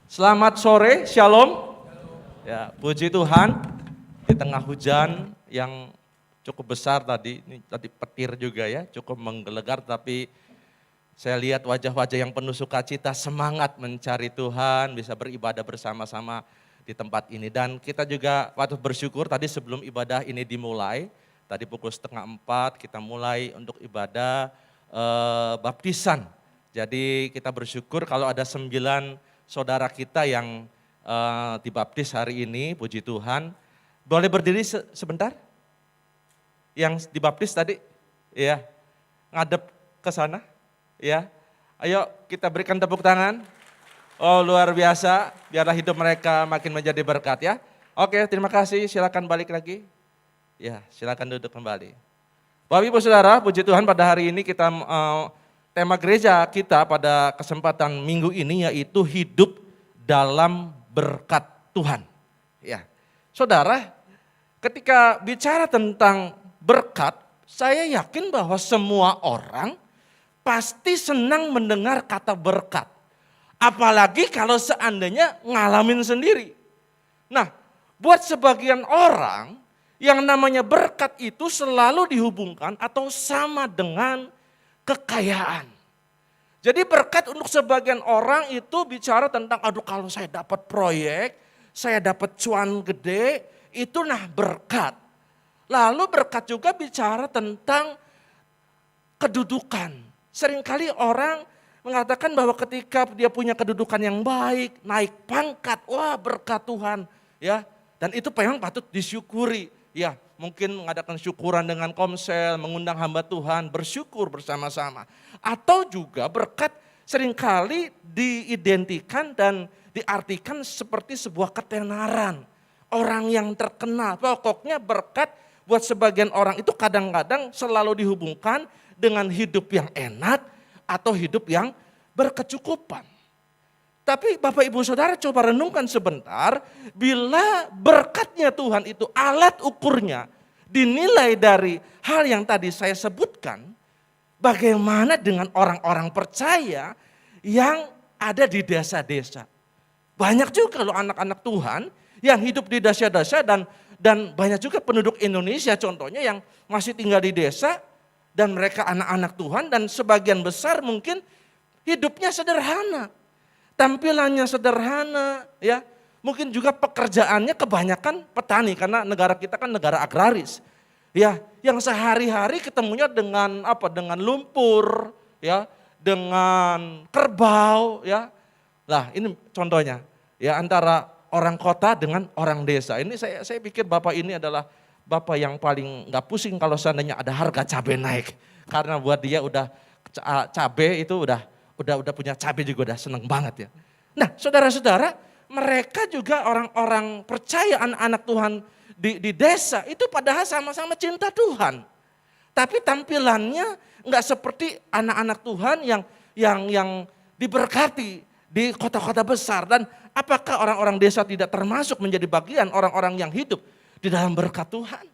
Selamat sore, shalom. Ya, puji Tuhan di tengah hujan yang cukup besar tadi, ini tadi petir juga ya, cukup menggelegar, tapi saya lihat wajah-wajah yang penuh sukacita, semangat mencari Tuhan, bisa beribadah bersama-sama di tempat ini. Dan kita juga patut bersyukur tadi sebelum ibadah ini dimulai, tadi pukul 3:30 kita mulai untuk ibadah baptisan. Jadi kita bersyukur kalau ada 9 saudara kita yang dibaptis hari ini, puji Tuhan. Boleh berdiri sebentar? Yang dibaptis tadi, ya, ngadep ke sana, ya. Ayo kita berikan tepuk tangan. Oh luar biasa, biarlah hidup mereka makin menjadi berkat ya. Oke, terima kasih, silakan balik lagi. Ya, silakan duduk kembali. Bapak Ibu Saudara, puji Tuhan pada hari ini kita tema gereja kita pada kesempatan minggu ini yaitu hidup dalam berkat Tuhan. Ya, saudara, ketika bicara tentang berkat, saya yakin bahwa semua orang pasti senang mendengar kata berkat. Apalagi kalau seandainya ngalamin sendiri. Nah, buat sebagian orang yang namanya berkat itu selalu dihubungkan atau sama dengan kekayaan. Jadi berkat untuk sebagian orang itu bicara tentang aduh kalau saya dapat proyek, saya dapat cuan gede, itu nah berkat. Lalu berkat juga bicara tentang kedudukan. Seringkali orang mengatakan bahwa ketika dia punya kedudukan yang baik, naik pangkat, wah berkat Tuhan. Ya, dan itu memang patut disyukuri. Ya, mungkin mengadakan syukuran dengan komsel, mengundang hamba Tuhan, bersyukur bersama-sama. Atau juga berkat seringkali diidentikan dan diartikan seperti sebuah ketenaran. Orang yang terkenal, pokoknya berkat buat sebagian orang itu kadang-kadang selalu dihubungkan dengan hidup yang enak atau hidup yang berkecukupan. Tapi Bapak Ibu Saudara coba renungkan sebentar, bila berkatnya Tuhan itu alat ukurnya dinilai dari hal yang tadi saya sebutkan, bagaimana dengan orang-orang percaya yang ada di desa-desa? Banyak juga loh anak-anak Tuhan yang hidup di desa-desa dan banyak juga penduduk Indonesia contohnya yang masih tinggal di desa dan mereka anak-anak Tuhan dan sebagian besar mungkin hidupnya sederhana. Tampilannya sederhana, ya. Mungkin juga pekerjaannya kebanyakan petani karena negara kita kan negara agraris. Ya, yang sehari-hari ketemunya dengan apa? Dengan lumpur, ya, dengan kerbau, ya. Lah, ini contohnya. Ya, antara orang kota dengan orang desa. Ini saya pikir Bapak ini adalah Bapak yang paling nggak pusing kalau seandainya ada harga cabai naik. Karena buat dia udah cabai itu udah punya cabai juga udah seneng banget ya. Nah saudara-saudara, mereka juga orang-orang percaya anak-anak Tuhan di desa itu padahal sama-sama cinta Tuhan. Tapi tampilannya enggak seperti anak-anak Tuhan yang diberkati di kota-kota besar. Dan apakah orang-orang desa tidak termasuk menjadi bagian orang-orang yang hidup di dalam berkat Tuhan?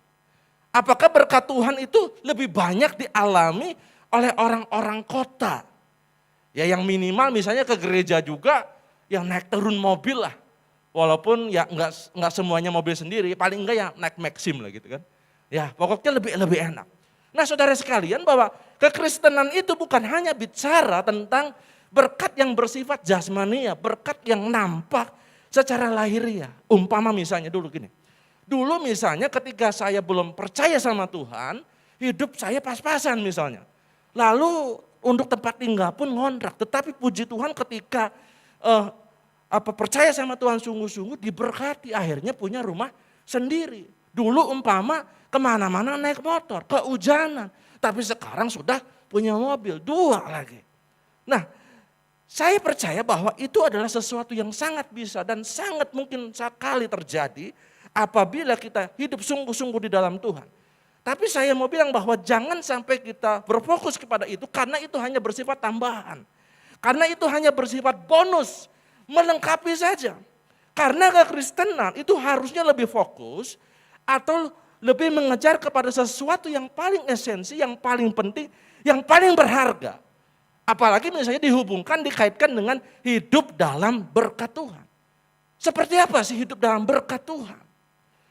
Apakah berkat Tuhan itu lebih banyak dialami oleh orang-orang kota? Ya yang minimal misalnya ke gereja juga yang naik turun mobil lah. Walaupun ya enggak semuanya mobil sendiri, paling enggak ya naik Maxim lah gitu kan. Ya pokoknya lebih enak. Nah saudara sekalian bahwa kekristenan itu bukan hanya bicara tentang berkat yang bersifat jasmania, berkat yang nampak secara lahiriah. Umpama misalnya dulu gini. Dulu misalnya ketika saya belum percaya sama Tuhan, hidup saya pas-pasan misalnya. Lalu untuk tempat tinggal pun ngontrak, tetapi puji Tuhan ketika percaya sama Tuhan sungguh-sungguh diberkati akhirnya punya rumah sendiri. Dulu umpama kemana-mana naik motor, kehujanan, tapi sekarang sudah punya mobil, 2 lagi. Nah saya percaya bahwa itu adalah sesuatu yang sangat bisa dan sangat mungkin sekali terjadi apabila kita hidup sungguh-sungguh di dalam Tuhan. Tapi saya mau bilang bahwa jangan sampai kita berfokus kepada itu karena itu hanya bersifat tambahan. Karena itu hanya bersifat bonus, melengkapi saja. Karena kekristenan itu harusnya lebih fokus atau lebih mengejar kepada sesuatu yang paling esensi, yang paling penting, yang paling berharga. Apalagi misalnya dihubungkan, dikaitkan dengan hidup dalam berkat Tuhan. Seperti apa sih hidup dalam berkat Tuhan?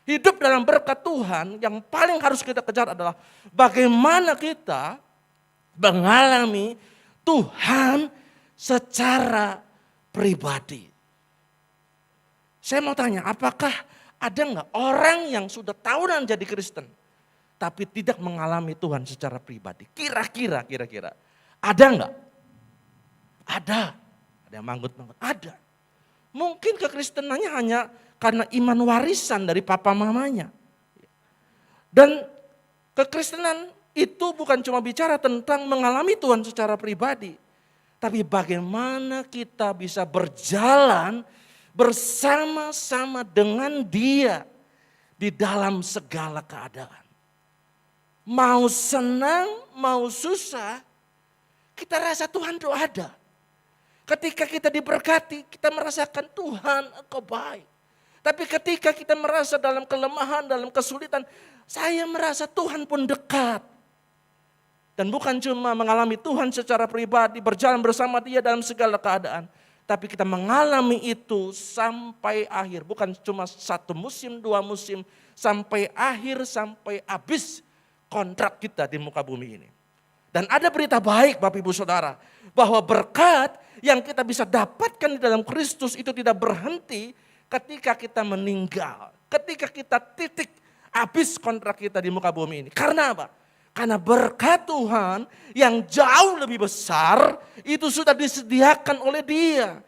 Hidup dalam berkat Tuhan yang paling harus kita kejar adalah bagaimana kita mengalami Tuhan secara pribadi. Saya mau tanya, apakah ada nggak orang yang sudah tahunan jadi Kristen, tapi tidak mengalami Tuhan secara pribadi? Kira-kira. Ada nggak? Ada. Ada yang manggut-manggut. Ada. Mungkin kekristenannya hanya karena iman warisan dari papa mamanya. Dan kekristenan itu bukan cuma bicara tentang mengalami Tuhan secara pribadi, tapi bagaimana kita bisa berjalan bersama-sama dengan Dia di dalam segala keadaan. Mau senang, mau susah, kita rasa Tuhan itu ada. Ketika kita diberkati, kita merasakan Tuhan Engkau baik. Tapi ketika kita merasa dalam kelemahan, dalam kesulitan, saya merasa Tuhan pun dekat. Dan bukan cuma mengalami Tuhan secara pribadi, berjalan bersama Dia dalam segala keadaan. Tapi kita mengalami itu sampai akhir. Bukan cuma 1 musim, 2 musim. Sampai akhir, sampai habis kontrak kita di muka bumi ini. Dan ada berita baik Bapak Ibu Saudara. Bahwa berkat yang kita bisa dapatkan di dalam Kristus itu tidak berhenti ketika kita meninggal. Ketika kita titik habis kontrak kita di muka bumi ini. Karena apa? Karena berkat Tuhan yang jauh lebih besar itu sudah disediakan oleh Dia.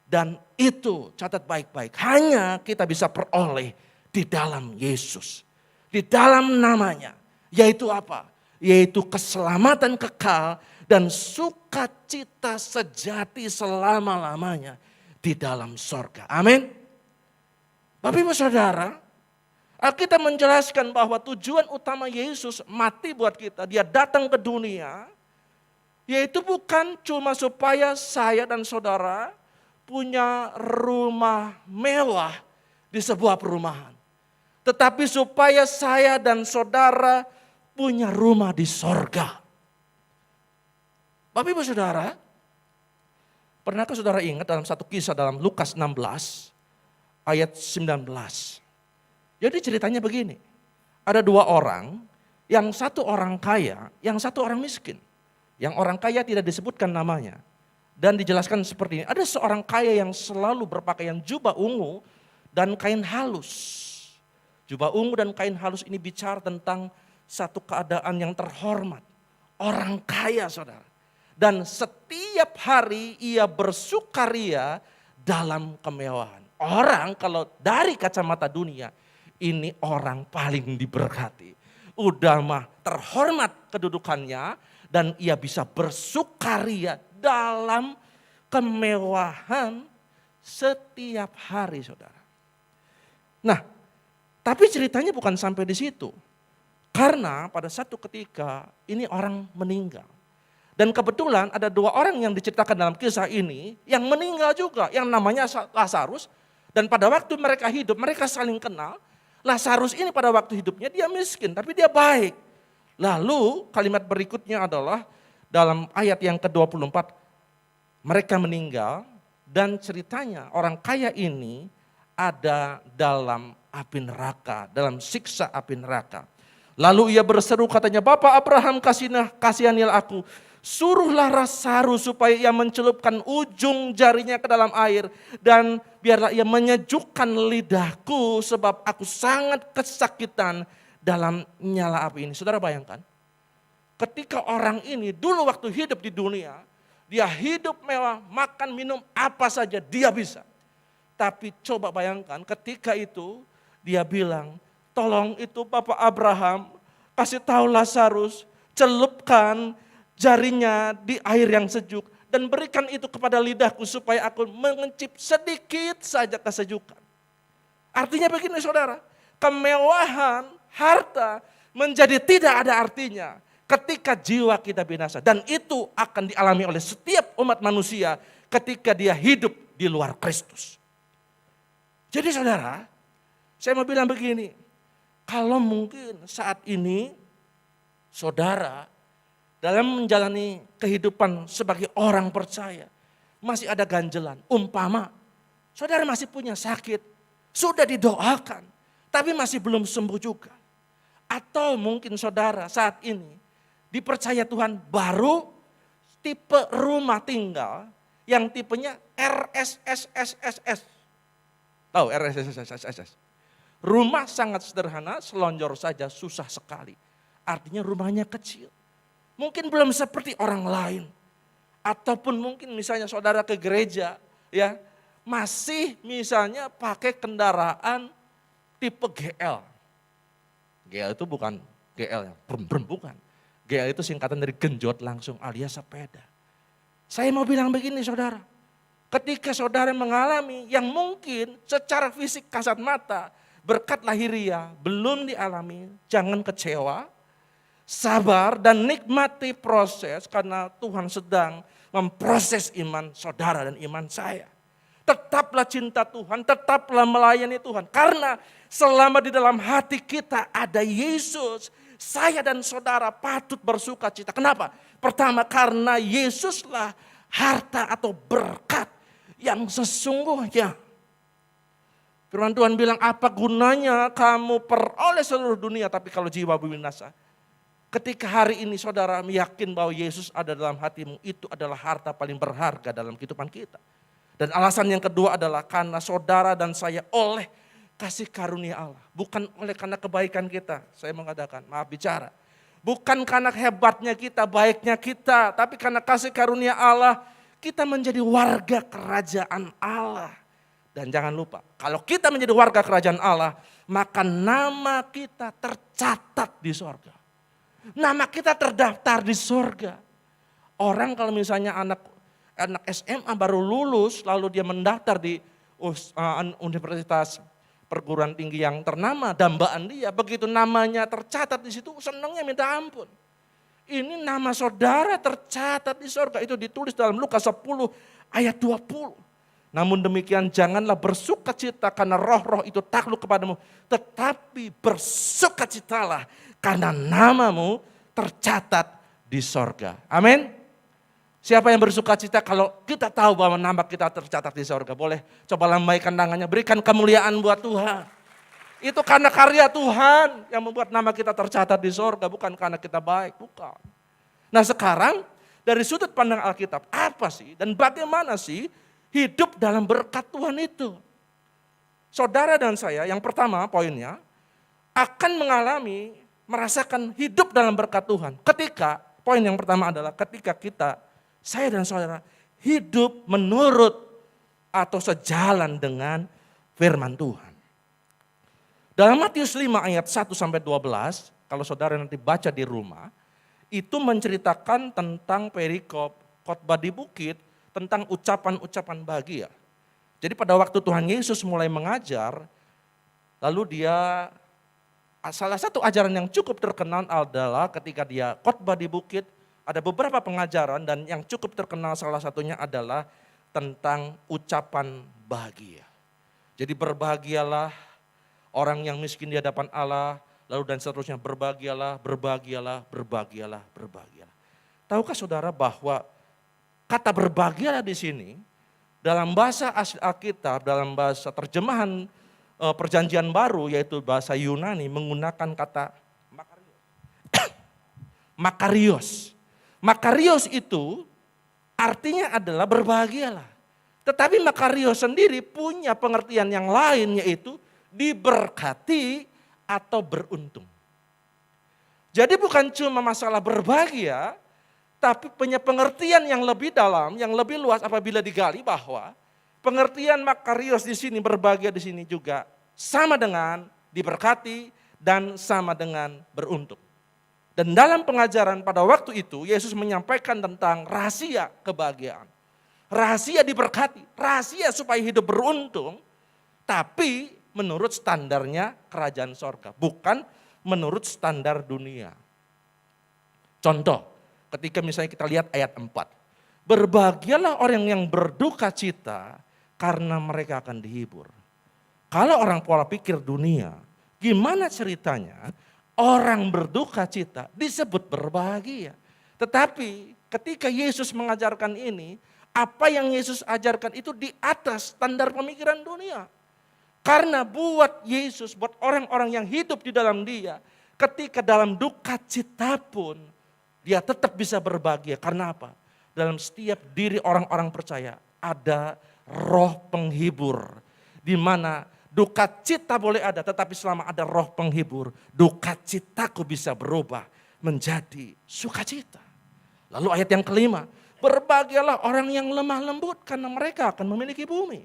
Dan itu catat baik-baik, hanya kita bisa peroleh di dalam Yesus. Di dalam namanya, yaitu apa? Yaitu keselamatan kekal dan sukacita sejati selama-lamanya di dalam sorga. Amin. Bapak Ibu Saudara, Alkitab menjelaskan bahwa tujuan utama Yesus mati buat kita, Dia datang ke dunia, yaitu bukan cuma supaya saya dan saudara punya rumah mewah di sebuah perumahan. Tetapi supaya saya dan saudara punya rumah di sorga. Bapak Ibu Saudara, pernahkah saudara ingat dalam satu kisah dalam Lukas 16 ayat 19. Jadi ceritanya begini, ada 2 orang, yang satu orang kaya, yang satu orang miskin. Yang orang kaya tidak disebutkan namanya. Dan dijelaskan seperti ini, ada seorang kaya yang selalu berpakaian jubah ungu dan kain halus. Jubah ungu dan kain halus ini bicara tentang satu keadaan yang terhormat. Orang kaya saudara. Dan setiap hari ia bersukaria dalam kemewahan. Orang kalau dari kacamata dunia, ini orang paling diberkati. Udah mah terhormat kedudukannya dan ia bisa bersukaria dalam kemewahan setiap hari saudara. Nah, tapi ceritanya bukan sampai di situ. Karena pada satu ketika ini orang meninggal. Dan kebetulan ada 2 orang yang diceritakan dalam kisah ini yang meninggal juga, yang namanya Lazarus. Dan pada waktu mereka hidup, mereka saling kenal. Lazarus ini pada waktu hidupnya dia miskin, tapi dia baik. Lalu kalimat berikutnya adalah dalam ayat yang ke-24, mereka meninggal dan ceritanya orang kaya ini ada dalam api neraka, dalam siksa api neraka. Lalu ia berseru katanya, Bapak Abraham kasihanilah aku. Suruhlah Lazarus supaya ia mencelupkan ujung jarinya ke dalam air. Dan biarlah ia menyejukkan lidahku sebab aku sangat kesakitan dalam nyala api ini. Saudara bayangkan, ketika orang ini dulu waktu hidup di dunia, dia hidup mewah, makan minum apa saja dia bisa. Tapi coba bayangkan ketika itu dia bilang, tolong itu Bapak Abraham kasih tahu Lazarus, celupkan jarinya di air yang sejuk dan berikan itu kepada lidahku supaya aku mengencip sedikit saja kesejukan. Artinya begini saudara, kemewahan, harta menjadi tidak ada artinya ketika jiwa kita binasa. Dan itu akan dialami oleh setiap umat manusia ketika dia hidup di luar Kristus. Jadi saudara, saya mau bilang begini, kalau mungkin saat ini saudara dalam menjalani kehidupan sebagai orang percaya, masih ada ganjelan. Umpama, saudara masih punya sakit, sudah didoakan, tapi masih belum sembuh juga. Atau mungkin saudara saat ini dipercaya Tuhan baru tipe rumah tinggal yang tipenya RSSSSS. Tahu RSSSSS? Rumah sangat sederhana, selonjor saja susah sekali. Artinya rumahnya kecil. Mungkin belum seperti orang lain. Ataupun mungkin misalnya saudara ke gereja, ya masih misalnya pakai kendaraan tipe GL. GL itu bukan GL yang brem bukan. GL itu singkatan dari genjot langsung alias sepeda. Saya mau bilang begini saudara, ketika saudara mengalami yang mungkin secara fisik kasat mata, berkat lahiriah belum dialami, jangan kecewa, sabar dan nikmati proses karena Tuhan sedang memproses iman saudara dan iman saya. Tetaplah cinta Tuhan, tetaplah melayani Tuhan. Karena selama di dalam hati kita ada Yesus, saya dan saudara patut bersuka cita. Kenapa? Pertama karena Yesuslah harta atau berkat yang sesungguhnya. Firman Tuhan bilang, apa gunanya kamu peroleh seluruh dunia tapi kalau jiwa binasa. Ketika hari ini saudara yakin bahwa Yesus ada dalam hatimu, itu adalah harta paling berharga dalam kehidupan kita. Dan alasan yang kedua adalah karena saudara dan saya oleh kasih karunia Allah. Bukan oleh karena kebaikan kita, saya mengatakan, maaf bicara. Bukan karena hebatnya kita, baiknya kita, tapi karena kasih karunia Allah, kita menjadi warga kerajaan Allah. Dan jangan lupa, kalau kita menjadi warga kerajaan Allah, maka nama kita tercatat di sorga. Nama kita terdaftar di sorga. Orang kalau misalnya anak SMA baru lulus, lalu dia mendaftar di universitas perguruan tinggi yang ternama, dambaan dia, begitu namanya tercatat di situ, senangnya minta ampun. Ini nama saudara tercatat di sorga, itu ditulis dalam Lukas 10 ayat 20. Namun demikian janganlah bersukacita karena roh-roh itu takluk kepadamu, tetapi bersukacitalah karena namamu tercatat di sorga. Amin. Siapa yang bersuka cita kalau kita tahu bahwa nama kita tercatat di sorga? Boleh coba lambaikan tangannya, berikan kemuliaan buat Tuhan. Itu karena karya Tuhan yang membuat nama kita tercatat di sorga, bukan karena kita baik, bukan. Nah sekarang dari sudut pandang Alkitab, apa sih dan bagaimana sih hidup dalam berkat Tuhan itu? Saudara dan saya yang pertama poinnya akan merasakan hidup dalam berkat Tuhan. Ketika, poin yang pertama adalah ketika saya dan saudara hidup menurut atau sejalan dengan firman Tuhan. Dalam Matius 5 ayat 1-12, kalau saudara nanti baca di rumah, itu menceritakan tentang perikop khotbah di bukit, tentang ucapan-ucapan bahagia. Jadi pada waktu Tuhan Yesus mulai mengajar, lalu dia, salah satu ajaran yang cukup terkenal adalah ketika dia khotbah di bukit, ada beberapa pengajaran dan yang cukup terkenal salah satunya adalah tentang ucapan bahagia. Jadi berbahagialah orang yang miskin di hadapan Allah, lalu dan seterusnya berbahagialah, berbahagialah, berbahagialah, berbahagialah. Tahukah saudara bahwa kata berbahagialah di sini dalam bahasa asli Alkitab, dalam bahasa terjemahan perjanjian baru yaitu bahasa Yunani menggunakan kata makarios. Makarios itu artinya adalah berbahagialah. Tetapi makarios sendiri punya pengertian yang lain yaitu diberkati atau beruntung. Jadi bukan cuma masalah berbahagia, tapi punya pengertian yang lebih dalam, yang lebih luas apabila digali bahwa pengertian makarios di sini, berbahagia di sini juga sama dengan diberkati dan sama dengan beruntung. Dan dalam pengajaran pada waktu itu, Yesus menyampaikan tentang rahasia kebahagiaan. Rahasia diberkati, rahasia supaya hidup beruntung, tapi menurut standarnya kerajaan sorga, bukan menurut standar dunia. Contoh, ketika misalnya kita lihat ayat 4. Berbahagialah orang yang berduka cita karena mereka akan dihibur. Kalau orang pola pikir dunia, gimana ceritanya? Orang berduka cita disebut berbahagia. Tetapi ketika Yesus mengajarkan ini, apa yang Yesus ajarkan itu di atas standar pemikiran dunia. Karena buat Yesus, buat orang-orang yang hidup di dalam Dia, ketika dalam duka cita pun, dia tetap bisa berbahagia. Karena apa? Dalam setiap diri orang-orang percaya ada roh penghibur. Di mana duka cita boleh ada, tetapi selama ada roh penghibur, duka citaku bisa berubah menjadi sukacita. Lalu ayat yang kelima, berbahagialah orang yang lemah lembut karena mereka akan memiliki bumi.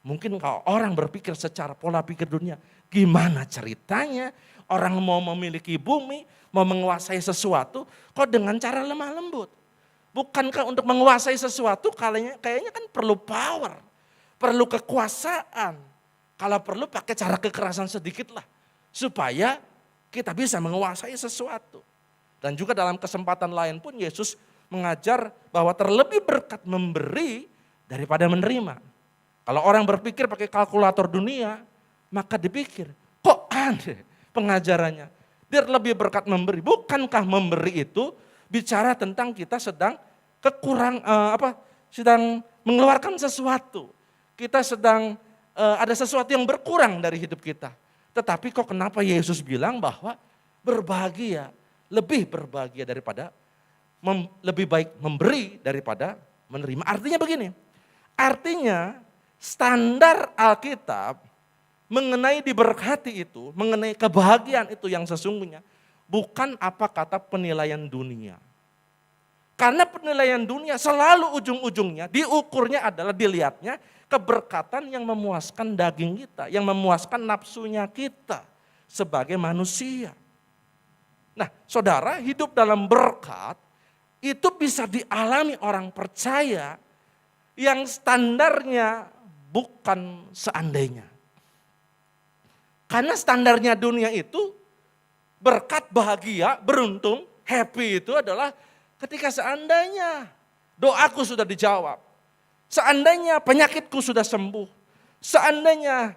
Mungkin kalau orang berpikir secara pola pikir dunia, gimana ceritanya orang mau memiliki bumi, mau menguasai sesuatu, kok dengan cara lemah lembut? Bukankah untuk menguasai sesuatu kayaknya kan perlu power, perlu kekuasaan. Kalau perlu pakai cara kekerasan sedikit lah, supaya kita bisa menguasai sesuatu. Dan juga dalam kesempatan lain pun Yesus mengajar bahwa terlebih berkat memberi daripada menerima. Kalau orang berpikir pakai kalkulator dunia, maka dipikir, kok aneh pengajarannya. Dia lebih berkat memberi. Bukankah memberi itu bicara tentang kita sedang sedang mengeluarkan sesuatu. Kita sedang ada sesuatu yang berkurang dari hidup kita. Tetapi kok kenapa Yesus bilang bahwa berbahagia, lebih berbahagia daripada lebih baik memberi daripada menerima. Artinya begini, artinya standar Alkitab mengenai diberkati itu, mengenai kebahagiaan itu yang sesungguhnya, bukan apa kata penilaian dunia. Karena penilaian dunia selalu ujung-ujungnya diukurnya adalah dilihatnya keberkatan yang memuaskan daging kita, yang memuaskan nafsunya kita sebagai manusia. Nah, saudara, hidup dalam berkat itu bisa dialami orang percaya yang standarnya bukan seandainya. Karena standarnya dunia itu berkat, bahagia, beruntung, happy itu adalah ketika seandainya doaku sudah dijawab. Seandainya penyakitku sudah sembuh. Seandainya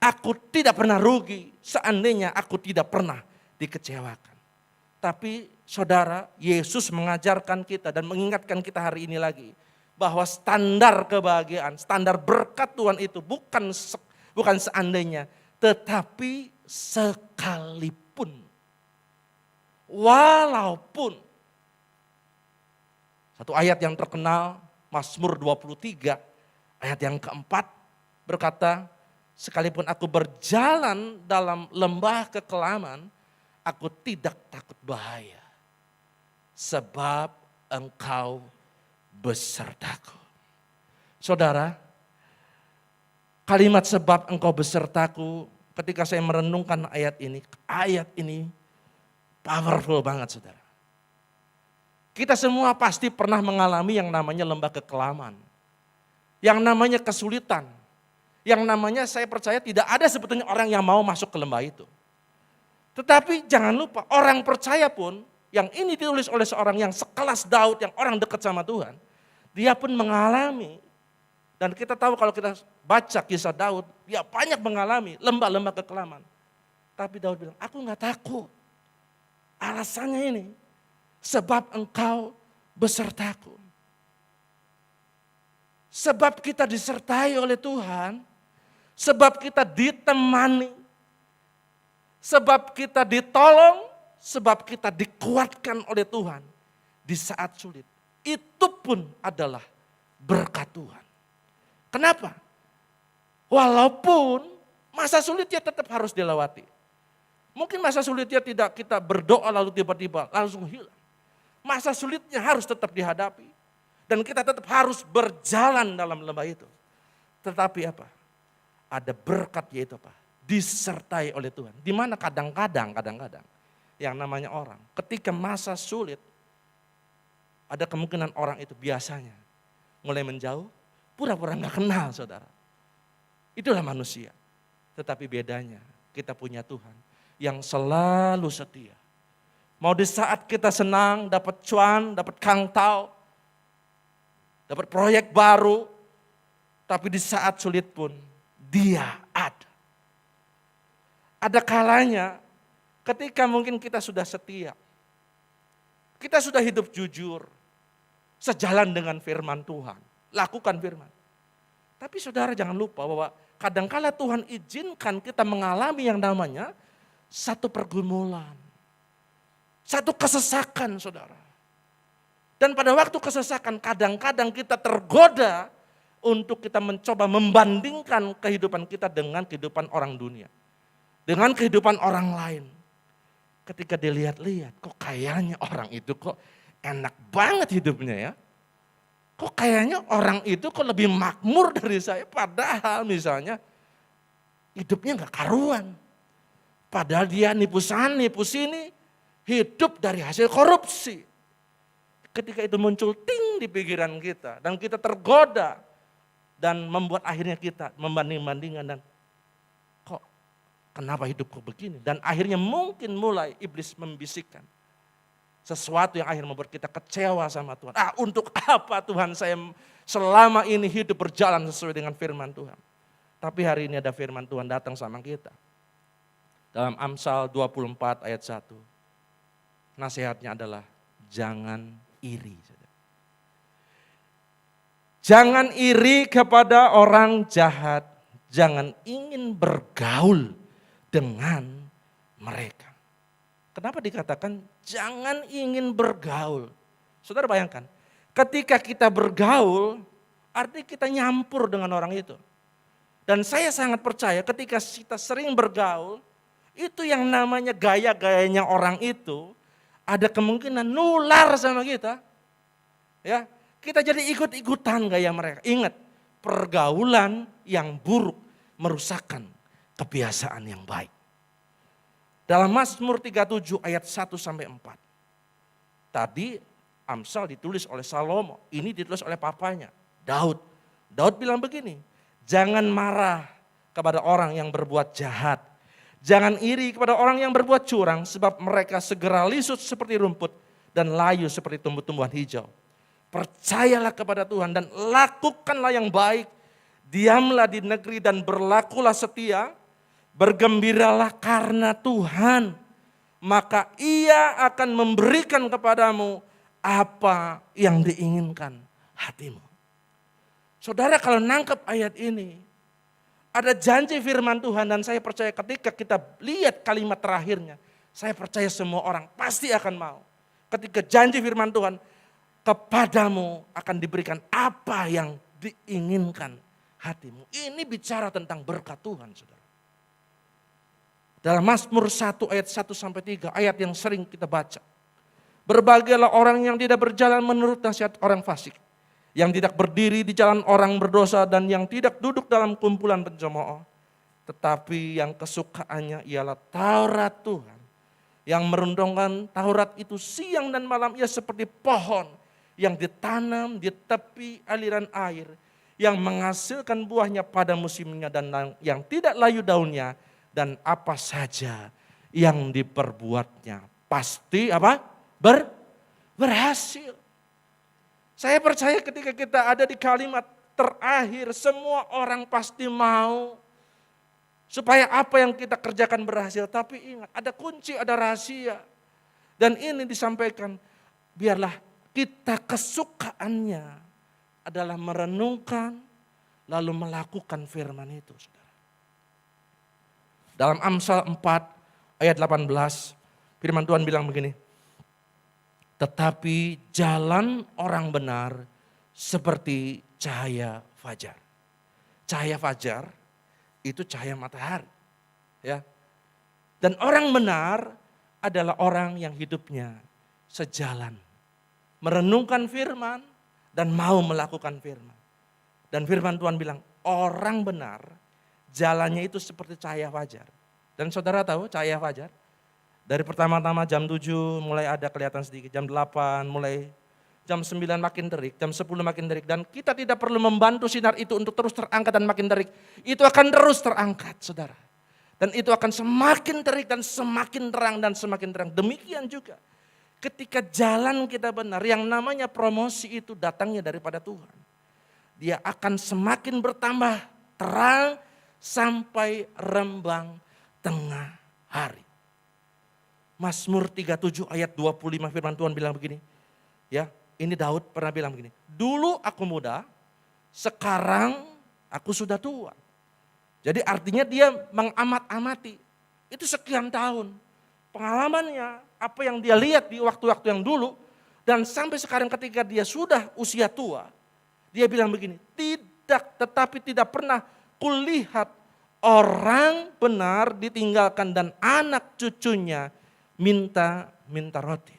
aku tidak pernah rugi. Seandainya aku tidak pernah dikecewakan. Tapi saudara, Yesus mengajarkan kita dan mengingatkan kita hari ini lagi. Bahwa standar kebahagiaan, standar berkat Tuhan itu bukan seandainya. Tetapi sekalipun. Walaupun. Satu ayat yang terkenal, Mazmur 23, ayat yang keempat berkata, sekalipun aku berjalan dalam lembah kekelaman, aku tidak takut bahaya, sebab Engkau besertaku. Saudara, kalimat sebab Engkau besertaku, ketika saya merenungkan ayat ini powerful banget, saudara. Kita semua pasti pernah mengalami yang namanya lembah kekelaman, yang namanya kesulitan, yang namanya saya percaya tidak ada sebetulnya orang yang mau masuk ke lembah itu. Tetapi jangan lupa orang percaya pun, yang ini ditulis oleh seorang yang sekelas Daud, yang orang dekat sama Tuhan, dia pun mengalami. Dan kita tahu kalau kita baca kisah Daud, dia banyak mengalami lembah-lembah kekelaman. Tapi Daud bilang, aku gak takut. Alasannya ini, sebab Engkau besertaku. Sebab kita disertai oleh Tuhan, sebab kita ditemani, sebab kita ditolong, sebab kita dikuatkan oleh Tuhan di saat sulit. Itu pun adalah berkat Tuhan. Kenapa? Walaupun masa sulitnya tetap harus dilewati. Mungkin masa sulitnya tidak kita berdoa lalu tiba-tiba langsung hilang. Masa sulitnya harus tetap dihadapi. Dan kita tetap harus berjalan dalam lembah itu. Tetapi apa? Ada berkat yaitu apa? Disertai oleh Tuhan. Di mana kadang-kadang yang namanya orang ketika masa sulit, ada kemungkinan orang itu biasanya mulai menjauh, pura-pura gak kenal, saudara. Itulah manusia. Tetapi bedanya kita punya Tuhan yang selalu setia. Mau di saat kita senang, dapat cuan, dapat kangtau, dapat proyek baru, tapi di saat sulit pun Dia ada. Ada kalanya ketika mungkin kita sudah setia, Kita sudah hidup jujur, sejalan dengan firman Tuhan, lakukan firman. Tapi saudara jangan lupa bahwa kadangkala Tuhan izinkan kita mengalami yang namanya satu pergumulan, satu kesesakan saudara. Dan pada waktu kesesakan kadang-kadang kita tergoda untuk kita mencoba membandingkan kehidupan kita dengan kehidupan orang dunia. Dengan kehidupan orang lain. Ketika dilihat-lihat, kok kayaknya orang itu kok enak banget hidupnya ya. Kok kayaknya orang itu kok lebih makmur dari saya. Padahal misalnya hidupnya gak karuan. Padahal dia nipu sana, nipu sini. Hidup dari hasil korupsi. Ketika itu muncul ting di pikiran kita. Dan kita tergoda. Dan membuat akhirnya kita membanding-bandingkan dan kok kenapa hidupku begini. Dan akhirnya mungkin mulai iblis membisikkan sesuatu yang akhirnya membuat kita kecewa sama Tuhan. Untuk apa Tuhan saya selama ini hidup berjalan sesuai dengan firman Tuhan. Tapi hari ini ada firman Tuhan datang sama kita. Dalam Amsal 24 ayat 1. Nasihatnya adalah jangan iri. Jangan iri kepada orang jahat. Jangan ingin bergaul dengan mereka. Kenapa dikatakan jangan ingin bergaul? Saudara bayangkan, ketika kita bergaul, artinya kita nyampur dengan orang itu. Dan saya sangat percaya ketika kita sering bergaul, itu yang namanya gaya-gayanya orang itu, ada kemungkinan nular sama kita. Ya, kita jadi ikut-ikutan gaya mereka. Ingat, pergaulan yang buruk merusakkan kebiasaan yang baik. Dalam Mazmur 37 ayat 1-4. Tadi Amsal ditulis oleh Salomo, ini ditulis oleh papanya, Daud. Daud bilang begini, jangan marah kepada orang yang berbuat jahat. Jangan iri kepada orang yang berbuat curang, sebab mereka segera lisut seperti rumput dan layu seperti tumbuh-tumbuhan hijau. Percayalah kepada Tuhan dan lakukanlah yang baik. Diamlah di negeri dan berlakulah setia. Bergembiralah karena Tuhan. Maka Ia akan memberikan kepadamu apa yang diinginkan hatimu. Saudara kalau nangkep ayat ini. Ada janji firman Tuhan dan saya percaya ketika kita lihat kalimat terakhirnya. Saya percaya semua orang pasti akan mau. Ketika janji firman Tuhan. Kepadamu akan diberikan apa yang diinginkan hatimu. Ini bicara tentang berkat Tuhan, saudara. Dalam Mazmur 1 ayat 1-3, ayat yang sering kita baca. Berbahagialah orang yang tidak berjalan menurut nasihat orang fasik. Yang tidak berdiri di jalan orang berdosa dan yang tidak duduk dalam kumpulan pencemooh. Tetapi yang kesukaannya ialah Taurat Tuhan. Yang merundungkan Taurat itu siang dan malam ia seperti pohon. Yang ditanam di tepi aliran air, yang menghasilkan buahnya pada musimnya dan yang tidak layu daunnya, dan apa saja yang diperbuatnya pasti apa? Berhasil. Saya percaya ketika kita ada di kalimat terakhir, semua orang pasti mau supaya apa yang kita kerjakan berhasil. Tapi ingat, ada kunci, ada rahasia. Dan ini disampaikan, biarlah kita kesukaannya adalah merenungkan lalu melakukan firman itu, saudara. Dalam Amsal 4 ayat 18 firman Tuhan bilang begini. Tetapi jalan orang benar seperti cahaya fajar. Cahaya fajar itu cahaya matahari, ya. Dan orang benar adalah orang yang hidupnya sejalan. Merenungkan firman dan mau melakukan firman. Dan firman Tuhan bilang orang benar jalannya itu seperti cahaya fajar. Dan saudara tahu cahaya fajar? Dari pertama-tama jam 7 mulai ada kelihatan sedikit, jam 8 mulai, jam 9 makin terik, jam 10 makin terik. Dan kita tidak perlu membantu sinar itu untuk terus terangkat dan makin terik. Itu akan terus terangkat, saudara. Dan itu akan semakin terik dan semakin terang dan semakin terang. Demikian juga. Ketika jalan kita benar, yang namanya promosi itu datangnya daripada Tuhan. Dia akan semakin bertambah terang sampai rembang tengah hari. Mazmur 37 ayat 25 firman Tuhan bilang begini. Ya, ini Daud pernah bilang begini. Dulu aku muda, sekarang aku sudah tua. Jadi artinya dia mengamat-amati. Itu sekian tahun. Pengalamannya, apa yang dia lihat di waktu-waktu yang dulu. Dan sampai sekarang ketika dia sudah usia tua. Dia bilang begini, tetapi tidak pernah kulihat orang benar ditinggalkan dan anak cucunya minta roti.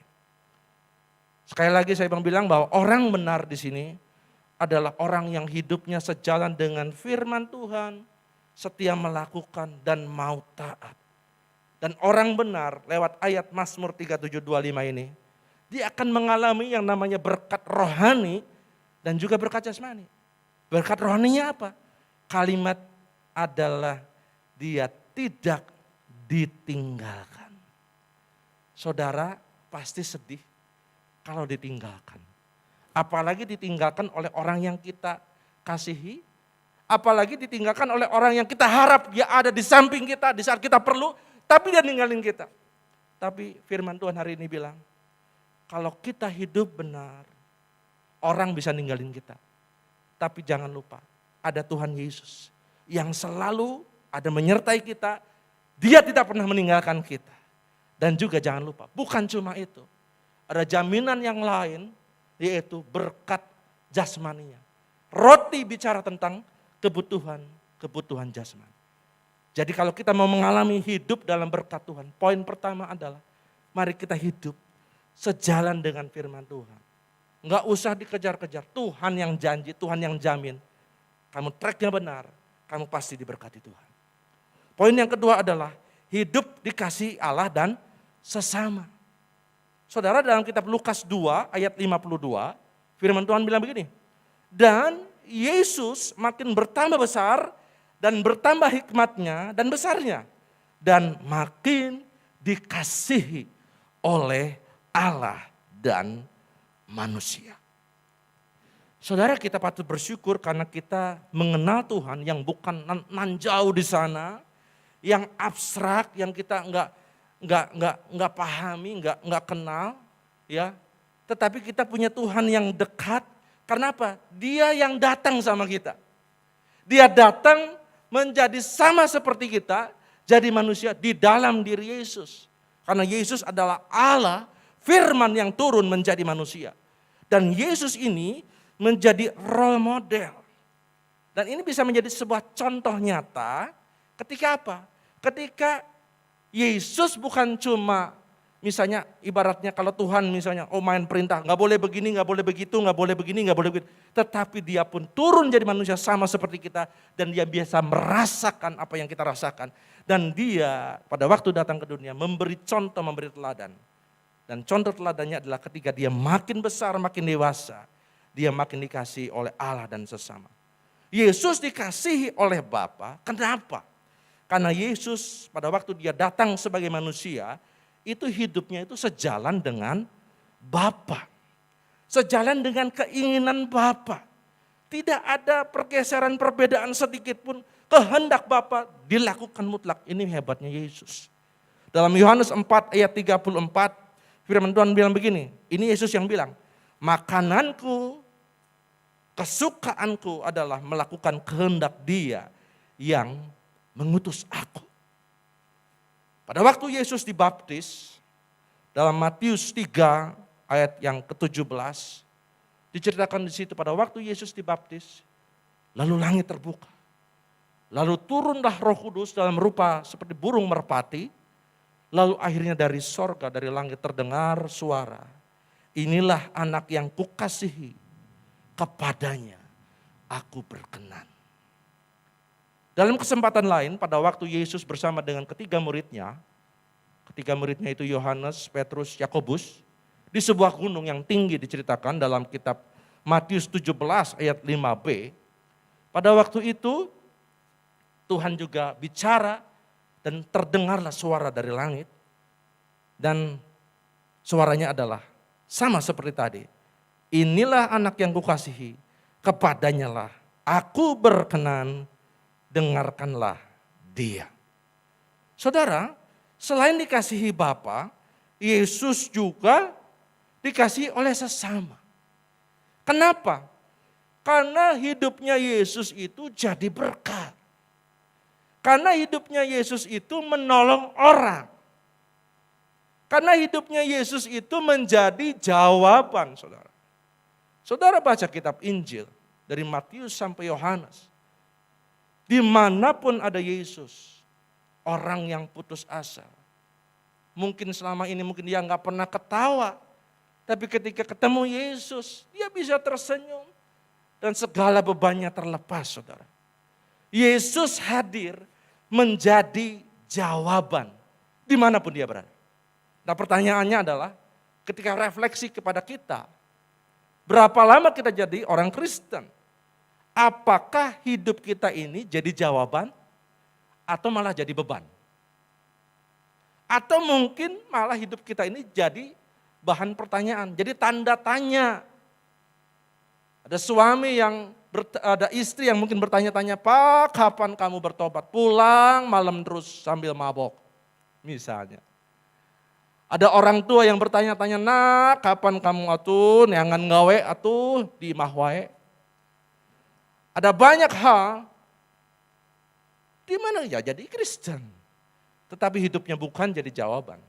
Sekali lagi saya bilang bahwa orang benar di sini adalah orang yang hidupnya sejalan dengan firman Tuhan, setia melakukan dan mau taat. Dan orang benar lewat ayat Mazmur 37:25 ini, dia akan mengalami yang namanya berkat rohani dan juga berkat jasmani. Berkat rohaninya apa? Kalimat adalah dia tidak ditinggalkan. Saudara pasti sedih kalau ditinggalkan. Apalagi ditinggalkan oleh orang yang kita kasihi. Apalagi ditinggalkan oleh orang yang kita harap dia ada di samping kita di saat kita perlu. Tapi dia ninggalin kita. Tapi firman Tuhan hari ini bilang, kalau kita hidup benar, orang bisa ninggalin kita. Tapi jangan lupa, ada Tuhan Yesus yang selalu ada menyertai kita. Dia tidak pernah meninggalkan kita. Dan juga jangan lupa, bukan cuma itu. Ada jaminan yang lain, yaitu berkat jasmaninya. Roti bicara tentang kebutuhan jasmani. Jadi kalau kita mau mengalami hidup dalam berkat Tuhan, poin pertama adalah mari kita hidup sejalan dengan firman Tuhan. Enggak usah dikejar-kejar, Tuhan yang janji, Tuhan yang jamin. Kamu tracknya benar, kamu pasti diberkati Tuhan. Poin yang kedua adalah hidup dikasihi Allah dan sesama. Saudara dalam kitab Lukas 2 ayat 52, firman Tuhan bilang begini. Dan Yesus makin bertambah besar dan bertambah hikmatnya dan besarnya. Dan makin dikasihi oleh Allah dan manusia. Saudara kita patut bersyukur karena kita mengenal Tuhan yang bukan nan jauh di sana. Yang abstrak, yang kita enggak pahami, enggak kenal. Ya. Tetapi kita punya Tuhan yang dekat. Karena apa? Dia yang datang sama kita. Dia datang menjadi sama seperti kita, jadi manusia di dalam diri Yesus. Karena Yesus adalah Allah, firman yang turun menjadi manusia. Dan Yesus ini menjadi role model. Dan ini bisa menjadi sebuah contoh nyata ketika apa? Ketika Yesus bukan cuma misalnya ibaratnya kalau Tuhan misalnya main perintah, nggak boleh begini, nggak boleh begitu, nggak boleh begini, nggak boleh begitu. Tetapi dia pun turun jadi manusia sama seperti kita dan dia biasa merasakan apa yang kita rasakan. Dan dia pada waktu datang ke dunia memberi contoh, memberi teladan. Dan contoh teladannya adalah ketika dia makin besar, makin dewasa, dia makin dikasihi oleh Allah dan sesama. Yesus dikasihi oleh Bapa, kenapa? Karena Yesus pada waktu dia datang sebagai manusia, itu hidupnya itu sejalan dengan Bapa. Sejalan dengan keinginan Bapa. Tidak ada pergeseran perbedaan sedikit pun. Kehendak Bapa dilakukan mutlak. Ini hebatnya Yesus. Dalam Yohanes 4 ayat 34 firman Tuhan bilang begini. Ini Yesus yang bilang, makananku, kesukaanku adalah melakukan kehendak Dia yang mengutus aku. Pada waktu Yesus dibaptis, dalam Matius 3 ayat yang ke-17, diceritakan di situ pada waktu Yesus dibaptis, lalu langit terbuka. Lalu turunlah Roh Kudus dalam rupa seperti burung merpati, lalu akhirnya dari sorga, dari langit terdengar suara, inilah anak yang kukasihi, kepadanya aku berkenan. Dalam kesempatan lain pada waktu Yesus bersama dengan ketiga muridnya itu Yohanes, Petrus, Yakobus, di sebuah gunung yang tinggi diceritakan dalam kitab Matius 17 ayat 5b. Pada waktu itu Tuhan juga bicara dan terdengarlah suara dari langit. Dan suaranya adalah sama seperti tadi. Inilah anak yang kukasihi, kepadanya lah aku berkenan, dengarkanlah dia. Saudara, selain dikasihi Bapa, Yesus juga dikasihi oleh sesama. Kenapa? Karena hidupnya Yesus itu jadi berkat. Karena hidupnya Yesus itu menolong orang. Karena hidupnya Yesus itu menjadi jawaban, saudara. Saudara baca kitab Injil dari Matius sampai Yohanes. Dimanapun ada Yesus, orang yang putus asa. Mungkin selama ini mungkin dia nggak pernah ketawa. Tapi ketika ketemu Yesus, dia bisa tersenyum. Dan segala bebannya terlepas, saudara. Yesus hadir menjadi jawaban dimanapun dia berada. Nah pertanyaannya adalah ketika refleksi kepada kita, berapa lama kita jadi orang Kristen? Apakah hidup kita ini jadi jawaban atau malah jadi beban? Atau mungkin malah hidup kita ini jadi bahan pertanyaan, jadi tanda tanya. Ada suami ada istri yang mungkin bertanya-tanya, Pak kapan kamu bertobat? Pulang malam terus sambil mabok misalnya. Ada orang tua yang bertanya-tanya, nak kapan kamu atuh neangan gawe atuh di imah wae. Ada banyak hal di mana ya jadi Kristen. Tetapi hidupnya bukan jadi jawaban,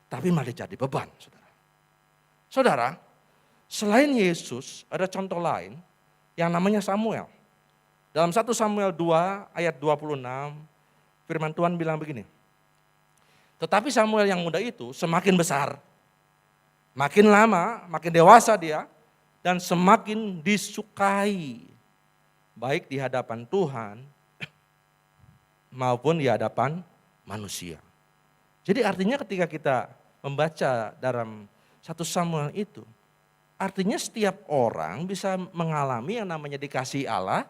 tapi malah jadi beban, saudara. Saudara, selain Yesus ada contoh lain yang namanya Samuel. Dalam 1 Samuel 2 ayat 26, firman Tuhan bilang begini. Tetapi Samuel yang muda itu semakin besar, makin lama, makin dewasa dia, dan semakin disukai, baik di hadapan Tuhan maupun di hadapan manusia. Jadi artinya ketika kita membaca dalam 1 Samuel itu, artinya setiap orang bisa mengalami yang namanya dikasihi Allah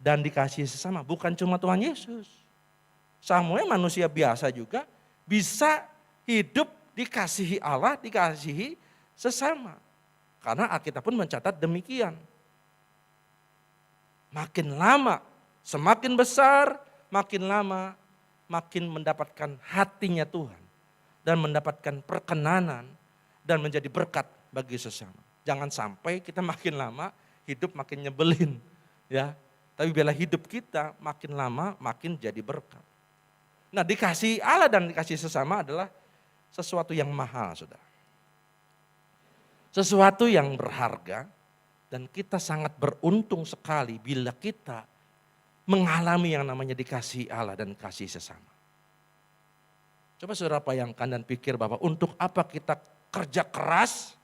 dan dikasihi sesama, bukan cuma Tuhan Yesus. Samuel manusia biasa juga bisa hidup dikasihi Allah, dikasihi sesama. Karena Alkitab pun mencatat demikian. Makin lama, semakin besar, makin lama, makin mendapatkan hatinya Tuhan. Dan mendapatkan perkenanan dan menjadi berkat bagi sesama. Jangan sampai kita makin lama hidup makin nyebelin. Ya, tapi bila hidup kita makin lama makin jadi berkat. Nah dikasih Allah dan dikasih sesama adalah sesuatu yang mahal, saudara. Sesuatu yang berharga dan kita sangat beruntung sekali bila kita mengalami yang namanya dikasih Allah dan kasih sesama. Coba saudara bayangkan dan pikir bahwa untuk apa kita kerja keras?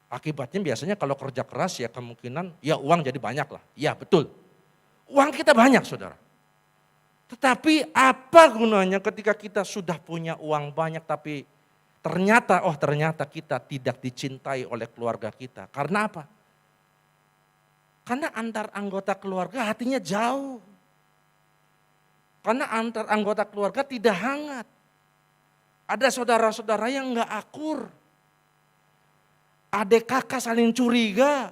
Akibatnya biasanya kalau kerja keras ya kemungkinan ya uang jadi banyak lah. Ya betul. Uang kita banyak saudara. Tetapi apa gunanya ketika kita sudah punya uang banyak tapi ternyata kita tidak dicintai oleh keluarga kita. Karena apa? Karena antar anggota keluarga hatinya jauh. Karena antar anggota keluarga tidak hangat. Ada saudara-saudara yang enggak akur. Adik kakak saling curiga.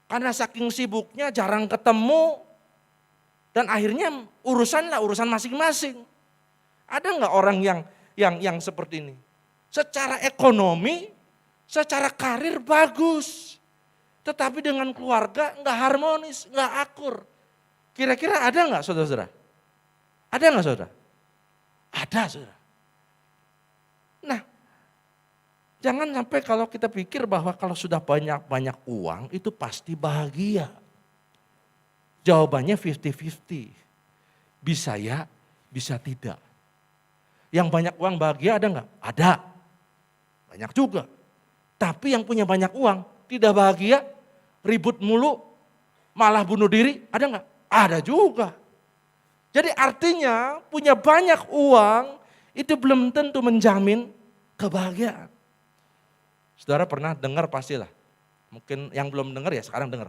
Karena saking sibuknya jarang ketemu. Dan akhirnya urusan masing-masing. Ada enggak orang yang seperti ini? Secara ekonomi, secara karir bagus. Tetapi dengan keluarga enggak harmonis, enggak akur. Kira-kira ada enggak saudara-saudara? Ada enggak saudara? Ada saudara. Nah, jangan sampai kalau kita pikir bahwa kalau sudah banyak uang itu pasti bahagia. Jawabannya 50-50. Bisa ya, bisa tidak. Yang banyak uang bahagia ada enggak? Ada. Banyak juga. Tapi yang punya banyak uang tidak bahagia, ribut mulu, malah bunuh diri, ada enggak? Ada juga. Jadi artinya punya banyak uang itu belum tentu menjamin kebahagiaan. Saudara pernah dengar pastilah. Mungkin yang belum dengar ya sekarang dengar.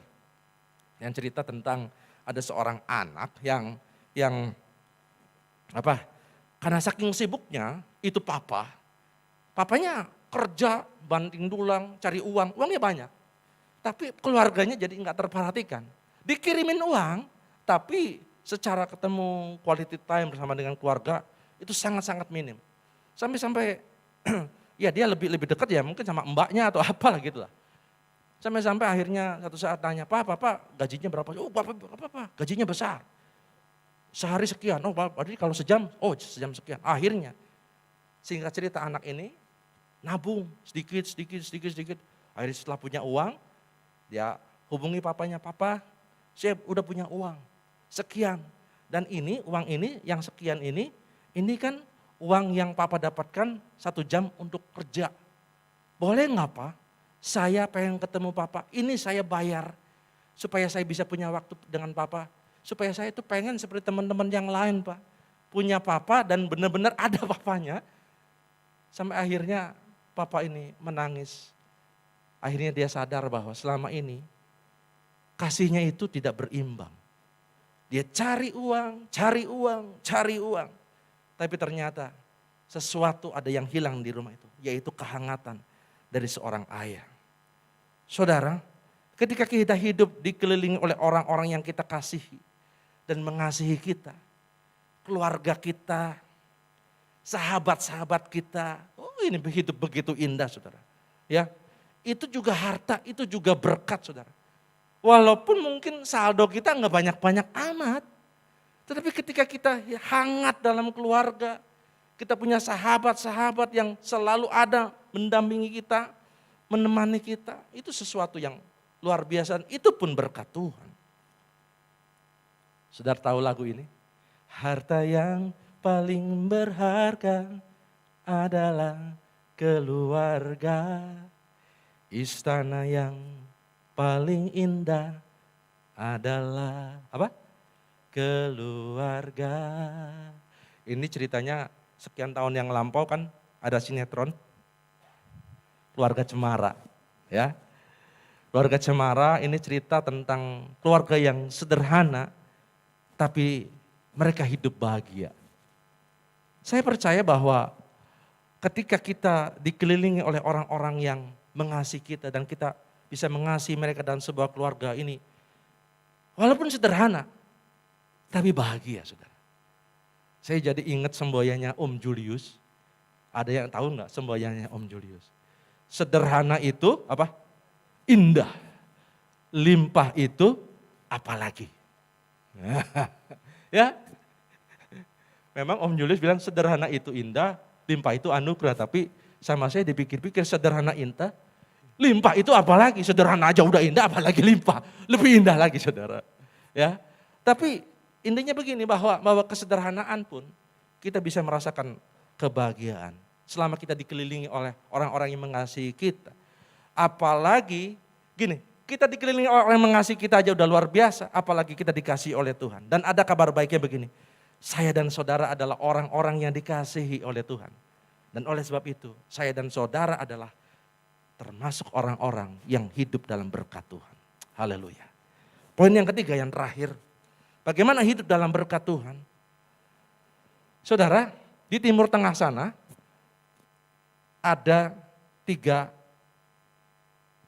Yang cerita tentang ada seorang anak yang karena saking sibuknya itu papanya kerja banting tulang cari uangnya banyak. Tapi keluarganya jadi enggak terperhatikan. Dikirimin uang tapi secara ketemu quality time bersama dengan keluarga itu sangat-sangat minim. Sampai-sampai ya dia lebih dekat ya mungkin sama mbaknya atau apalah gitu lah. Sampai-sampai akhirnya satu saat tanya, Pak, gajinya berapa? Oh Pak, gajinya besar. Sehari sekian, oh berarti kalau sejam, oh sejam sekian. Akhirnya singkat cerita anak ini nabung sedikit. Akhirnya setelah punya uang, dia hubungi papanya, Papa saya udah punya uang sekian. Dan ini uang ini yang sekian ini kan uang yang Papa dapatkan 1 jam untuk kerja. Boleh nggak Pak? Saya pengen ketemu Papa, ini saya bayar supaya saya bisa punya waktu dengan Papa. Supaya saya itu pengen seperti teman-teman yang lain Pak. Punya Papa dan benar-benar ada Papanya. Sampai akhirnya Papa ini menangis. Akhirnya dia sadar bahwa selama ini kasihnya itu tidak berimbang. Dia cari uang. Tapi ternyata sesuatu ada yang hilang di rumah itu. Yaitu kehangatan dari seorang ayah. Saudara, ketika kita hidup dikelilingi oleh orang-orang yang kita kasihi dan mengasihi kita, keluarga kita, sahabat-sahabat kita, oh ini hidup begitu indah saudara. Ya, itu juga harta, itu juga berkat saudara. Walaupun mungkin saldo kita nggak banyak-banyak amat, tetapi ketika kita hangat dalam keluarga, kita punya sahabat-sahabat yang selalu ada mendampingi kita, menemani kita, itu sesuatu yang luar biasa, itu pun berkat Tuhan. Saudara tahu lagu ini? Harta yang paling berharga adalah keluarga. Istana yang paling indah adalah apa? Keluarga. Ini ceritanya sekian tahun yang lampau kan ada sinetron Keluarga Cemara, ya. Keluarga Cemara ini cerita tentang keluarga yang sederhana tapi mereka hidup bahagia. Saya percaya bahwa ketika kita dikelilingi oleh orang-orang yang mengasihi kita dan kita bisa mengasihi mereka dalam sebuah keluarga ini, walaupun sederhana, tapi bahagia saudara. Saya jadi ingat semboyannya Om Julius. Ada yang tahu nggak semboyannya Om Julius? Sederhana itu apa? Indah. Limpah itu apalagi. Ya, memang Om Julius bilang sederhana itu indah, limpah itu anugerah. Tapi sama saya dipikir-pikir sederhana indah, limpah itu apalagi, sederhana aja udah indah apalagi limpah. Lebih indah lagi saudara. Ya, tapi intinya begini bahwa kesederhanaan pun kita bisa merasakan kebahagiaan. Selama kita dikelilingi oleh orang-orang yang mengasihi kita. Apalagi gini, kita dikelilingi oleh orang yang mengasihi kita aja udah luar biasa. Apalagi kita dikasihi oleh Tuhan. Dan ada kabar baiknya begini, saya dan saudara adalah orang-orang yang dikasihi oleh Tuhan. Dan oleh sebab itu, saya dan saudara adalah termasuk orang-orang yang hidup dalam berkat Tuhan. Haleluya. Poin yang ketiga, yang terakhir. Bagaimana hidup dalam berkat Tuhan? Saudara, di Timur Tengah sana ada 3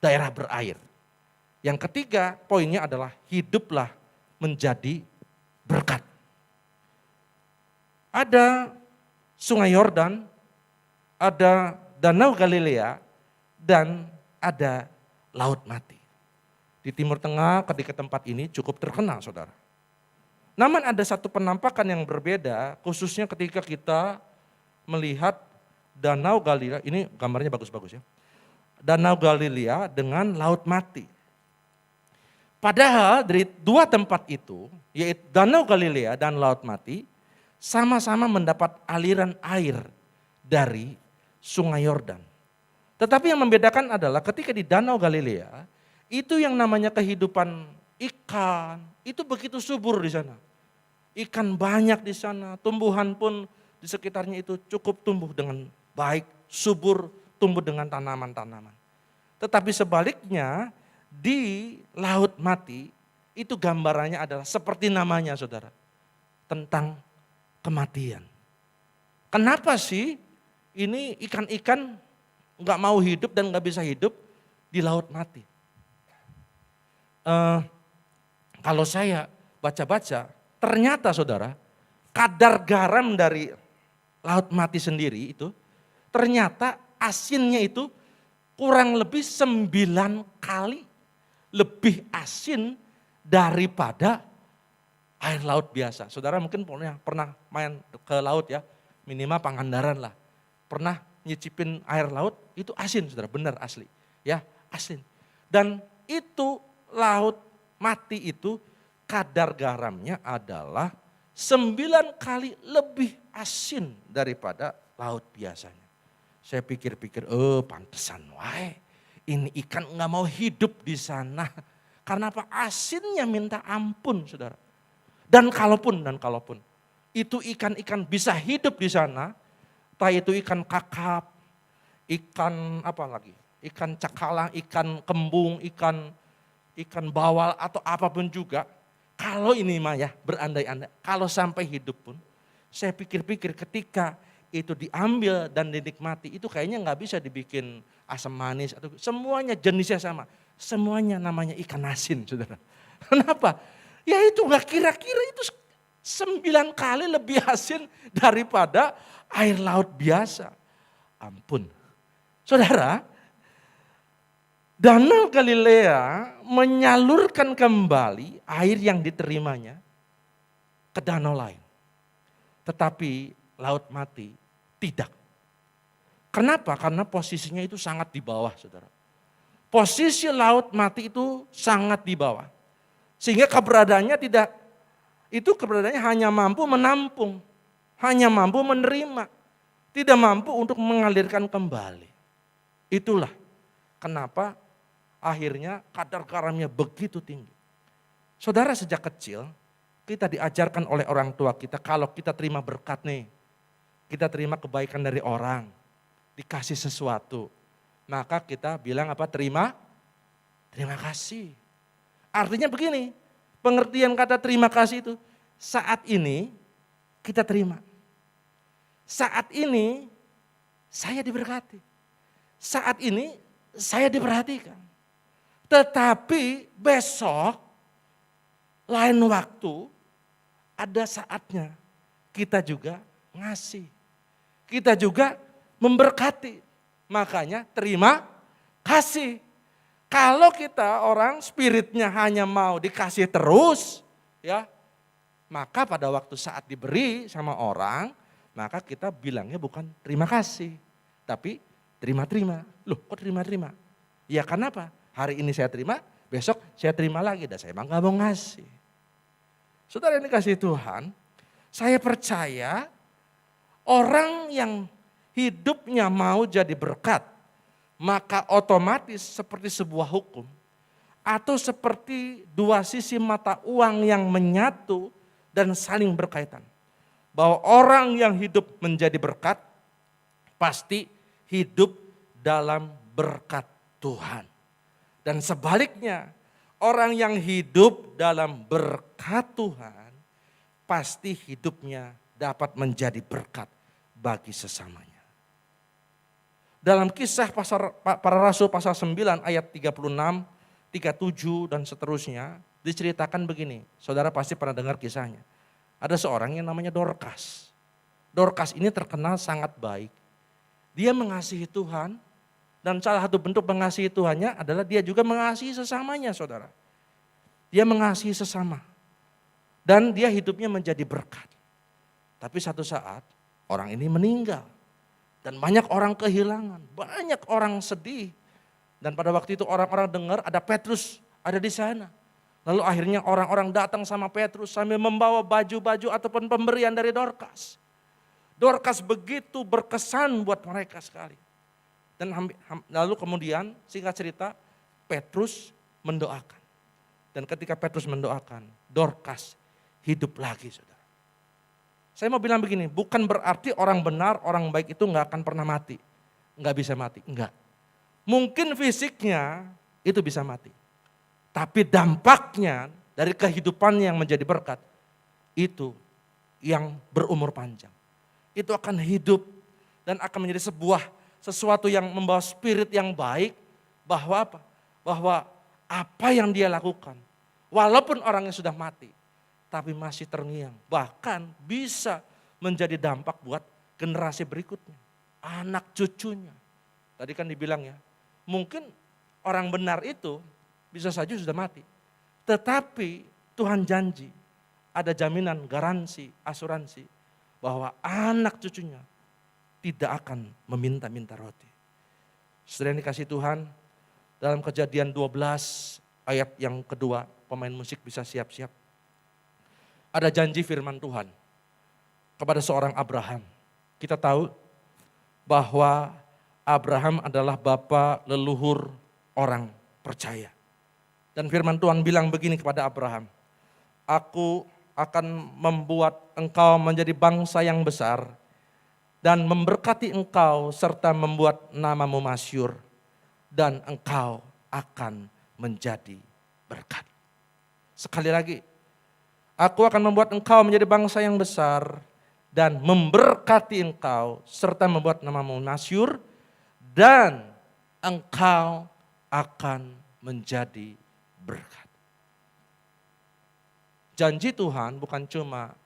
daerah berair. Yang ketiga poinnya adalah hiduplah menjadi berkat. Ada Sungai Yordan, ada Danau Galilea, dan ada Laut Mati. Di Timur Tengah ketika tempat ini cukup terkenal saudara. Namun ada satu penampakan yang berbeda khususnya ketika kita melihat Danau Galilea, ini gambarnya bagus-bagus ya. Danau Galilea dengan Laut Mati. Padahal dari 2 tempat itu, yaitu Danau Galilea dan Laut Mati, sama-sama mendapat aliran air dari Sungai Yordan. Tetapi yang membedakan adalah ketika di Danau Galilea, itu yang namanya kehidupan ikan, itu begitu subur di sana. Ikan banyak di sana, tumbuhan pun di sekitarnya itu cukup tumbuh dengan baik, subur, tumbuh dengan tanaman-tanaman. Tetapi sebaliknya di Laut Mati itu gambarannya adalah seperti namanya saudara, tentang kematian. Kenapa sih ini ikan-ikan nggak mau hidup dan nggak bisa hidup di Laut Mati? Kalau saya baca-baca, ternyata saudara, kadar garam dari Laut Mati sendiri itu, ternyata asinnya itu kurang lebih 9 kali lebih asin daripada air laut biasa. Saudara mungkin pernah main ke laut ya, minimal Pangandaran lah. Pernah nyicipin air laut, itu asin saudara, benar asli. Ya, asin. Dan itu laut mati itu kadar garamnya adalah 9 kali lebih asin daripada laut biasanya. Saya pikir-pikir, pantesan wae. Ini ikan nggak mau hidup di sana. Karena apa? Asinnya minta ampun, saudara. Dan kalaupun itu ikan-ikan bisa hidup di sana, entah itu ikan kakap, ikan apa lagi? Ikan cakalang, ikan kembung, ikan bawal atau apapun juga. Kalau ini mah ya berandai-andai, kalau sampai hidup pun, saya pikir-pikir ketika itu diambil dan dinikmati, itu kayaknya nggak bisa dibikin asam manis atau semuanya jenisnya sama. Semuanya namanya ikan asin, saudara. Kenapa? Ya itu nggak kira-kira itu 9 kali lebih asin daripada air laut biasa. Ampun. Saudara, Danau Galilea menyalurkan kembali air yang diterimanya ke danau lain. Tetapi Laut Mati tidak. Kenapa? Karena posisinya itu sangat di bawah, saudara. Posisi Laut Mati itu sangat di bawah. Sehingga keberadaannya keberadaannya hanya mampu menampung, hanya mampu menerima, tidak mampu untuk mengalirkan kembali. Itulah kenapa akhirnya kadar garamnya begitu tinggi. Saudara, sejak kecil kita diajarkan oleh orang tua kita, kalau kita terima berkat nih, kita terima kebaikan dari orang, dikasih sesuatu, maka kita bilang apa? Terima kasih. Artinya begini, pengertian kata terima kasih itu, saat ini kita terima. Saat ini saya diberkati. Saat ini saya diperhatikan. Tetapi besok lain waktu ada saatnya kita juga ngasih. Kita juga memberkati. Makanya terima kasih. Kalau kita orang spiritnya hanya mau dikasih terus, ya, maka pada waktu saat diberi sama orang, maka kita bilangnya bukan terima kasih, tapi terima-terima. Loh, kok terima-terima? Ya kenapa? Hari ini saya terima, besok saya terima lagi, dan saya emang gak mau ngasih. Saudara ini kasih Tuhan, saya percaya orang yang hidupnya mau jadi berkat, maka otomatis seperti sebuah hukum atau seperti dua sisi mata uang yang menyatu dan saling berkaitan. Bahwa orang yang hidup menjadi berkat pasti hidup dalam berkat Tuhan. Dan sebaliknya, orang yang hidup dalam berkat Tuhan pasti hidupnya dapat menjadi berkat bagi sesamanya. Dalam kisah para rasul pasal 9 ayat 36, 37 dan seterusnya diceritakan begini. Saudara pasti pernah dengar kisahnya. Ada seorang yang namanya Dorcas. Dorcas ini terkenal sangat baik. Dia mengasihi Tuhan dan salah satu bentuk mengasihi Tuhannya adalah dia juga mengasihi sesamanya, saudara. Dia mengasihi sesama dan dia hidupnya menjadi berkat. Tapi satu saat orang ini meninggal. Dan banyak orang kehilangan, banyak orang sedih. Dan pada waktu itu orang-orang dengar ada Petrus ada di sana. Lalu akhirnya orang-orang datang sama Petrus sambil membawa baju-baju ataupun pemberian dari Dorcas. Dorcas begitu berkesan buat mereka sekali. Dan lalu kemudian singkat cerita Petrus mendoakan. Dan ketika Petrus mendoakan, Dorcas hidup lagi, saudara. Saya mau bilang begini, bukan berarti orang benar, orang baik itu nggak akan pernah mati. Nggak bisa mati, enggak. Mungkin fisiknya itu bisa mati. Tapi dampaknya dari kehidupan yang menjadi berkat, itu yang berumur panjang. Itu akan hidup dan akan menjadi sesuatu yang membawa spirit yang baik, bahwa apa? Bahwa apa yang dia lakukan, walaupun orangnya sudah mati, tapi masih terngiang. Bahkan bisa menjadi dampak buat generasi berikutnya, anak cucunya. Tadi kan dibilang ya, mungkin orang benar itu bisa saja sudah mati. Tetapi Tuhan janji, ada jaminan, garansi, asuransi bahwa anak cucunya tidak akan meminta-minta roti. Saudara yang dikasih Tuhan, dalam Kejadian 12 ayat yang kedua, pemain musik bisa siap-siap. Ada janji firman Tuhan kepada seorang Abraham. Kita tahu bahwa Abraham adalah bapa leluhur orang percaya. Dan firman Tuhan bilang begini kepada Abraham, aku akan membuat engkau menjadi bangsa yang besar dan memberkati engkau serta membuat namamu masyhur dan engkau akan menjadi berkat. Sekali lagi, aku akan membuat engkau menjadi bangsa yang besar dan memberkati engkau serta membuat namamu masyhur dan engkau akan menjadi berkat. Janji Tuhan bukan cuma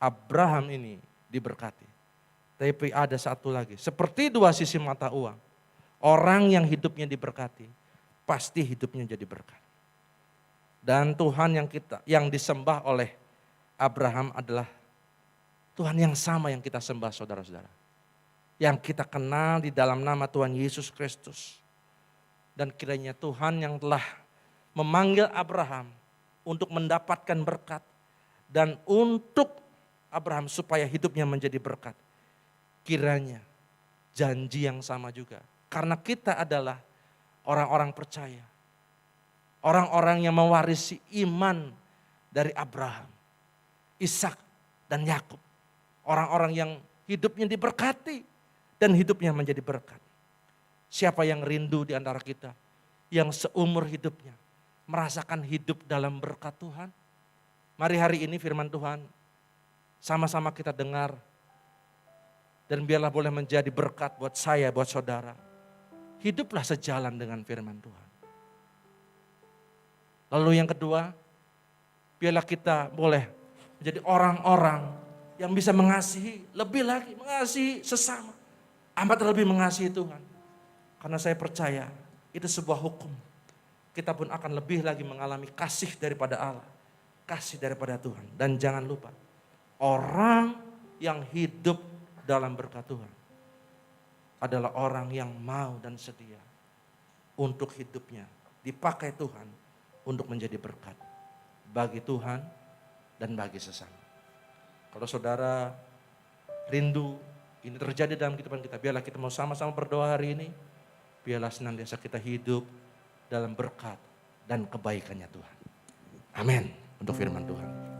Abraham ini diberkati, tapi ada satu lagi. Seperti dua sisi mata uang, orang yang hidupnya diberkati, pasti hidupnya jadi berkat. Dan Tuhan yang disembah oleh Abraham adalah Tuhan yang sama yang kita sembah saudara-saudara. Yang kita kenal di dalam nama Tuhan Yesus Kristus. Dan kiranya Tuhan yang telah memanggil Abraham untuk mendapatkan berkat. Dan untuk Abraham supaya hidupnya menjadi berkat. Kiranya janji yang sama juga. Karena kita adalah orang-orang percaya. Orang-orang yang mewarisi iman dari Abraham, Ishak dan Yakub. Orang-orang yang hidupnya diberkati dan hidupnya menjadi berkat. Siapa yang rindu di antara kita yang seumur hidupnya merasakan hidup dalam berkat Tuhan? Mari hari ini firman Tuhan sama-sama kita dengar dan biarlah boleh menjadi berkat buat saya, buat saudara. Hiduplah sejalan dengan firman Tuhan. Lalu yang kedua, biarlah kita boleh menjadi orang-orang yang bisa mengasihi, lebih lagi mengasihi sesama. Amat lebih mengasihi Tuhan. Karena saya percaya itu sebuah hukum. Kita pun akan lebih lagi mengalami kasih daripada Allah. Kasih daripada Tuhan. Dan jangan lupa, orang yang hidup dalam berkat Tuhan adalah orang yang mau dan sedia untuk hidupnya dipakai Tuhan untuk menjadi berkat bagi Tuhan dan bagi sesama. Kalau saudara rindu ini terjadi dalam kehidupan kita, biarlah kita mau sama-sama berdoa hari ini. Biarlah senantiasa kita hidup dalam berkat dan kebaikannya Tuhan. Amin. Untuk firman Tuhan.